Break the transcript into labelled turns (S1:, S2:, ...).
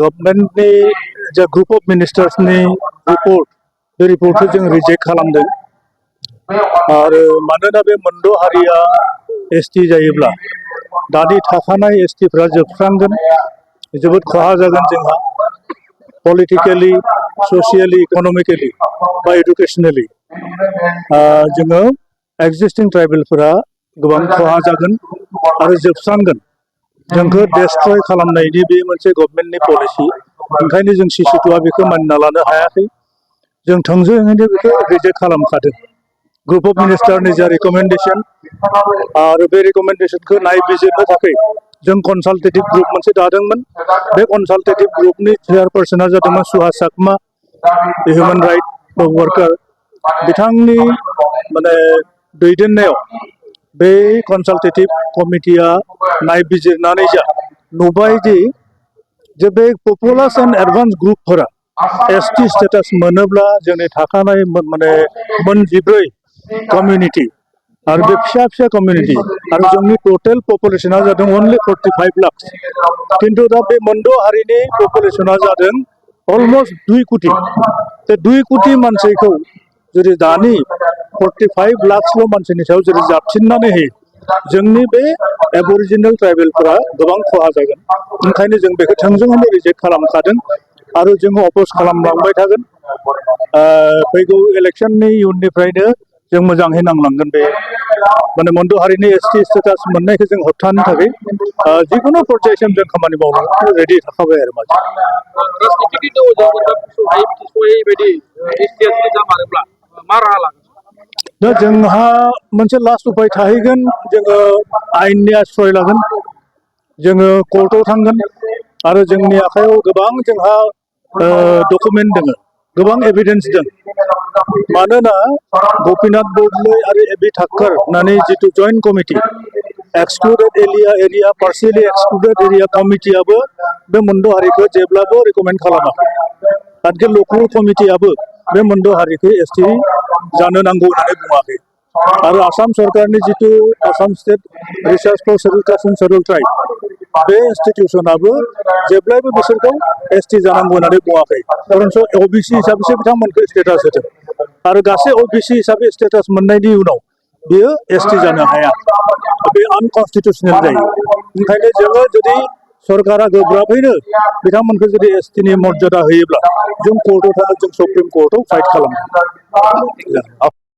S1: गभर्नमेंटनि जा group of मिनिस्टार्सनि report बे रिपोर्टखौ जों रिजेक्ट खालामदों आरो मानोना बे मोनद' हारिया एसटि जायोब्ला दानि थाखानाय एसटिफ्रा जोबस्रांगोन जोबोद खहा जागोन जोंहा पलिटिकेलि ससियेलि इकनमिकेलि बा एडुकेसनेलि जोङो एक्जिस्टिं ट्राइबेलफोरा गोबां खहा जागोन आरो जोबस्रांगोन जोंखौ डेस्ट्रय खालामनायनि बे मोनसे गभर्नमेन्टनि पलिसि ओंखायनो जों सिसुटुआ बेखौ मानिना लानो हायाखै जों थोंजोङैनो बेखौ रिजेक्ट खालामखादों ग्रुप अफ मिनिस्टारनि जा रिकमेन्डेसन आरो बे रिकमेन्डेसनखौ नायबिजिरनो थाखाय जों कनसालटेटिभ ग्रुप मोनसे दादोंमोन बे कनसालटेटिभ ग्रुपनि चेयारपार्सना जादोंमोन सुहास चाकमा हिउमेन राइट वर्कार बिथांनि माने दैदेननायाव बे कनसालटेटिभ कमिटिया नायबिजिरनानै नुबाय जे बे पपुलास एन्ड एडभान्स ग्रुपफोरा एसटि स्टेटास मोनोब्ला जोंनि थाखानाय माने मोनजिब्रै कमिउनिटि आरो बे फिसा फिसा कमिउनिटि आरो जोंनि टटेल पपुलेसना जादों अनलि 45 लाख किन्तु दा बे मोनद' हारिनि पपुलेसना जादों अलमस्ट 2 कोटि बे 2 कोटि मानसिखौ जुदि दानि 45 लाखसल' मानसिनि सायाव जुदि जाबसिननानै होयो जोंनि बे एबरिजिनेल ट्राइबेलफोरा गोबां खहा जागोन ओंखायनो जों बेखौ थोंजोङैनो रिजेक्ट खालामखादों आरो जोङो अपोज खालामलांबाय थागोन फैगौ इलेक्शननि इयुननिफ्रायनो जों मोजाङै नांलांगोन बे माने मोनद' हारिनि एसटि स्टेटास मोननायखौ जों होबथानो थाखाय जिकुनु पर्यायसिम जों खामानि मावनो रेडि थाखाबाय आरो दा जोंहा मोनसे लास्ट उपाय थाहैगोन जोङो आयेननि आश्रय लागोन जोङो कर्टआव थांगोन आरो जोंनि आखायाव गोबां जोंहा डकुमेन्ट दङ गोबां एभिडेन्स दं मानोना गपिनाथ बरदलै आरो एबि थाक्कर होननानै जितु joint committee excluded area partially excluded area कमिटियाबो बे मोनद' हारिखौ जेब्लाबो रिकमेन्ड खालामाखै आरो लकेल कमिटियाबो बे मोनद' हारिखौ एसटि जानो नांगौ होननानै बुङाखै आरो आसाम सरकारनि जितु Assam State Research for Scheduled Caste and Scheduled Tribe बे इन्स्टिटिउसनाबो जेब्लायबो बिसोरखौ एसटि जानांगौ होननानै बुङाखै बरन्स अबिसि हिसाबैसो बिथांमोनखौ स्टेटास होदों आरो गासै अबिसि हिसाबै स्टेटास मोननायनि उनाव बियो एसटि जानो हाया बे आनकनस्टिटिउसनेल जायो ओंखायनो जोङो जुदि सरकारा गोब्राबैनो बिथांमोनखौ जुदि एसटिनि मर्यादा होयोब्ला जों कर्टआव थाङो जों सुप्रिम कर्टआव फाइट खालामो